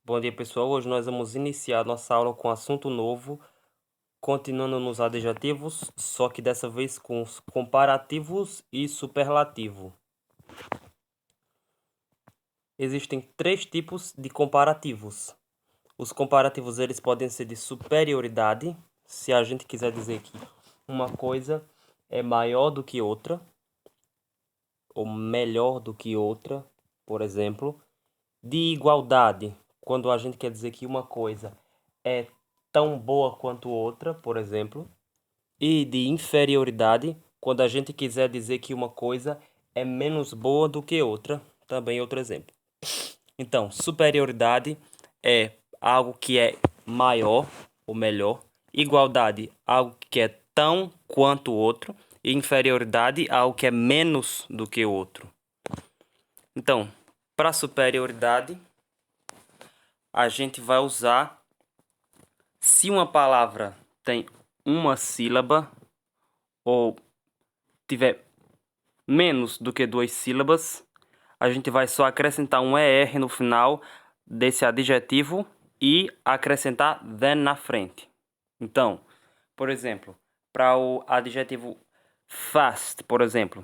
Bom dia, pessoal. Hoje nós vamos iniciar nossa aula com assunto novo, continuando nos adjetivos, só que dessa vez com os comparativos e superlativo. Existem três tipos de comparativos. Os comparativos eles podem ser de superioridade, se a gente quiser dizer que uma coisa é maior do que outra, ou melhor do que outra, por exemplo. De igualdade, quando a gente quer dizer que uma coisa é tão boa quanto outra, por exemplo. E de inferioridade, quando a gente quiser dizer que uma coisa é menos boa do que outra, também outro exemplo. Então, superioridade é algo que é maior ou melhor. Igualdade, algo que é tão quanto o outro. E inferioridade, algo que é menos do que o outro. Então, para superioridade, a gente vai usar se uma palavra tem uma sílaba ou tiver menos do que duas sílabas, a gente vai só acrescentar um ER no final desse adjetivo e acrescentar then na frente. Então, por exemplo, para o adjetivo fast, por exemplo,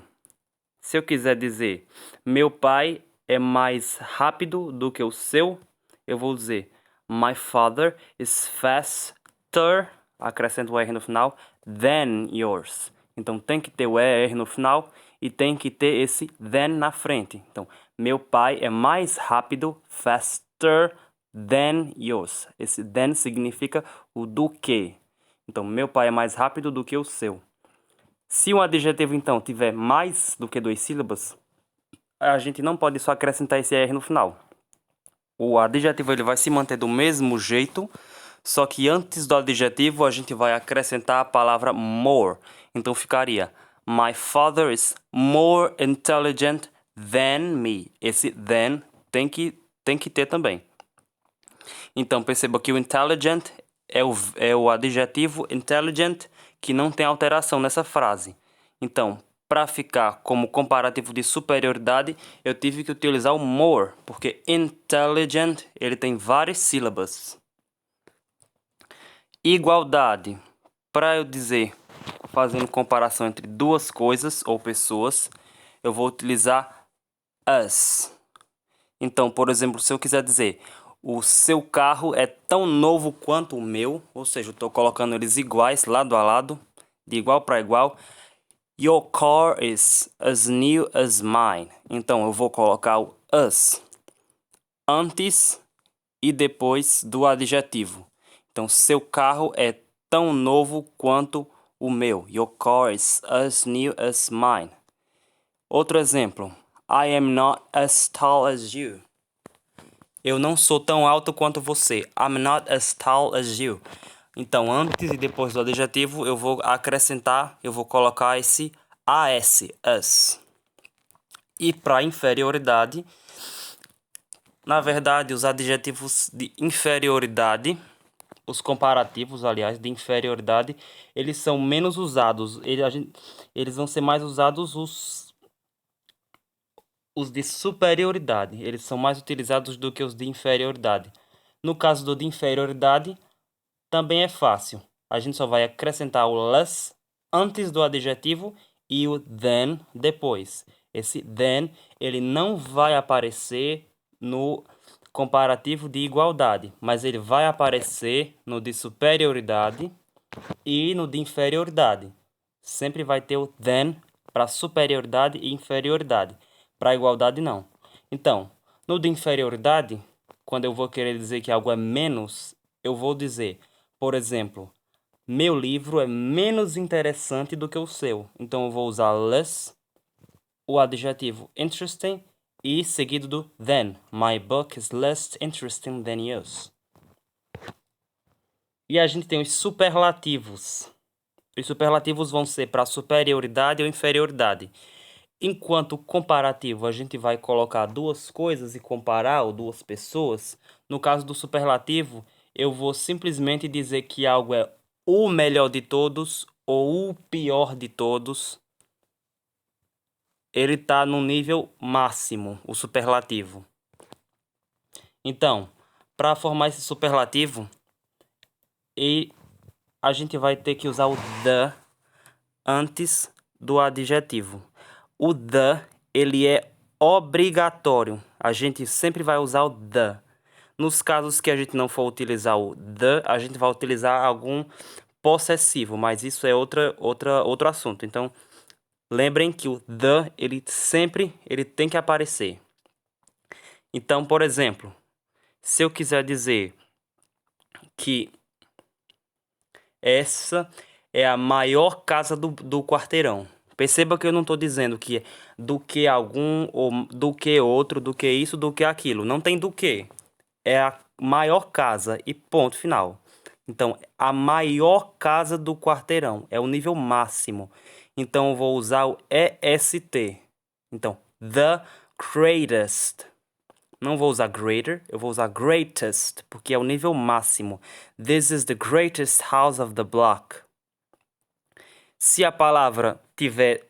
se eu quiser dizer meu pai é mais rápido do que o seu, eu vou dizer my father is faster, acrescento o R no final, than yours. Então tem que ter o ER no final e tem que ter esse than na frente. Então, meu pai é mais rápido, faster than yours. Esse than significa o do que. Então, meu pai é mais rápido do que o seu. Se um adjetivo, então, tiver mais do que duas sílabas, a gente não pode só acrescentar esse R no final. O adjetivo ele vai se manter do mesmo jeito, só que antes do adjetivo a gente vai acrescentar a palavra more. Então ficaria my father is more intelligent than me. Esse than tem que ter também. Então perceba que o intelligent é o adjetivo intelligent que não tem alteração nessa frase. Então, para ficar como comparativo de superioridade, eu tive que utilizar o more, porque intelligent ele tem várias sílabas. Igualdade. Para eu dizer, fazendo comparação entre duas coisas ou pessoas, eu vou utilizar us. Então, por exemplo, se eu quiser dizer o seu carro é tão novo quanto o meu, ou seja, eu estou colocando eles iguais, lado a lado, de igual para igual. Your car is as new as mine. Então, eu vou colocar o as antes e depois do adjetivo. Então, seu carro é tão novo quanto o meu. Your car is as new as mine. Outro exemplo. I am not as tall as you. Eu não sou tão alto quanto você. I'm not as tall as you. Então, antes e depois do adjetivo, eu vou acrescentar, eu vou colocar esse as, us. E para inferioridade, na verdade, os adjetivos de inferioridade, os comparativos, aliás, de inferioridade, eles são menos usados. Eles vão ser mais usados os de superioridade. Eles são mais utilizados do que os de inferioridade. No caso do de inferioridade, também é fácil. A gente só vai acrescentar o less antes do adjetivo e o then depois. Esse then, ele não vai aparecer no comparativo de igualdade, mas ele vai aparecer no de superioridade e no de inferioridade. Sempre vai ter o then para superioridade e inferioridade. Para igualdade, não. Então, no de inferioridade, quando eu vou querer dizer que algo é menos, eu vou dizer, por exemplo, meu livro é menos interessante do que o seu. Então eu vou usar less, o adjetivo interesting e seguido do than. My book is less interesting than yours. E a gente tem os superlativos. Os superlativos vão ser para superioridade ou inferioridade. Enquanto comparativo a gente vai colocar duas coisas e comparar, ou duas pessoas. No caso do superlativo, eu vou simplesmente dizer que algo é o melhor de todos ou o pior de todos. Ele está no nível máximo, o superlativo. Então, Para formar esse superlativo, e a gente vai ter que usar o the antes do adjetivo. O the, ele é obrigatório. A gente sempre vai usar o the. Nos casos que a gente não for utilizar o the, a gente vai utilizar algum possessivo, mas isso é outro assunto. Então, lembrem que o the, ele tem que aparecer. Então, por exemplo, se eu quiser dizer que essa é a maior casa do quarteirão. Perceba que eu não estou dizendo que é do que algum, ou do que outro, do que isso, do que aquilo. Não tem do que. É a maior casa e ponto final. Então, a maior casa do quarteirão é o nível máximo. Então, eu vou usar o EST. Então, the greatest. Não vou usar greater, eu vou usar greatest, porque é o nível máximo. This is the greatest house of the block. Se a palavra tiver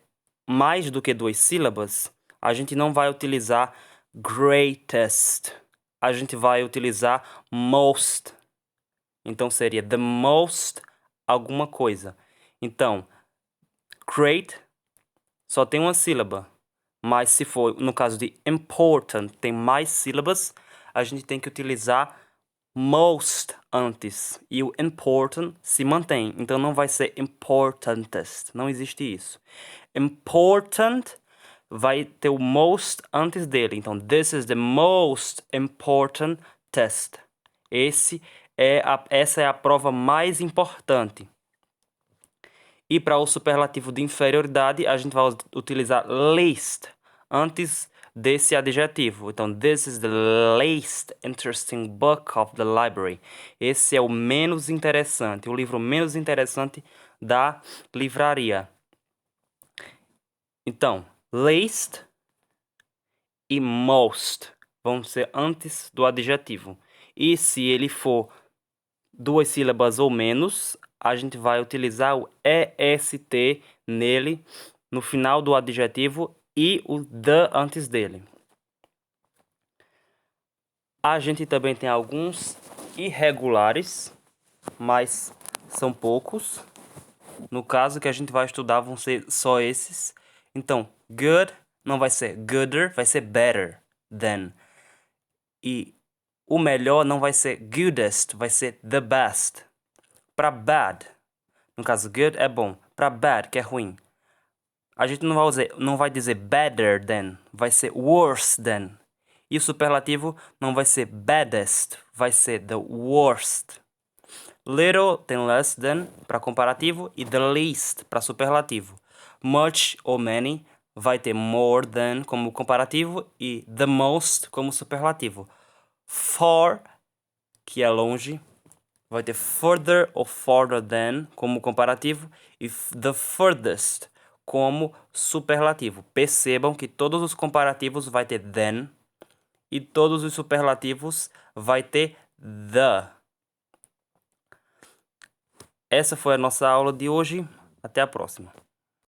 mais do que 2 sílabas, a gente não vai utilizar greatest. A gente vai utilizar most. Então seria the most alguma coisa. Então, great só tem uma sílaba. Mas se for no caso de important, tem mais sílabas, a gente tem que utilizar most antes. E o important se mantém. Então não vai ser importantest. Não existe isso. Important vai ter o most antes dele. Então, this is the most important test. Essa é a prova mais importante. E para o superlativo de inferioridade, a gente vai utilizar least antes desse adjetivo. Então, this is the least interesting book of the library. Esse é o menos interessante, o livro menos interessante da livraria. Então, least e most vão ser antes do adjetivo. E se ele for 2 sílabas ou menos, a gente vai utilizar o EST nele, no final do adjetivo, e o the antes dele. A gente também tem alguns irregulares, mas são poucos. No caso que a gente vai estudar, vão ser só esses. Então, good não vai ser gooder, vai ser better than. E o melhor não vai ser goodest, vai ser the best. Para bad, no caso good é bom. Para bad, que é ruim, a gente não vai dizer better than, vai ser worse than. E o superlativo não vai ser baddest, vai ser the worst. Little tem less than para comparativo e the least para superlativo. Much ou many vai ter more than como comparativo e the most como superlativo. Far, que é longe, vai ter further ou farther than como comparativo e the furthest como superlativo. Percebam que todos os comparativos vai ter than e todos os superlativos vai ter the. Essa foi a nossa aula de hoje. Até a próxima.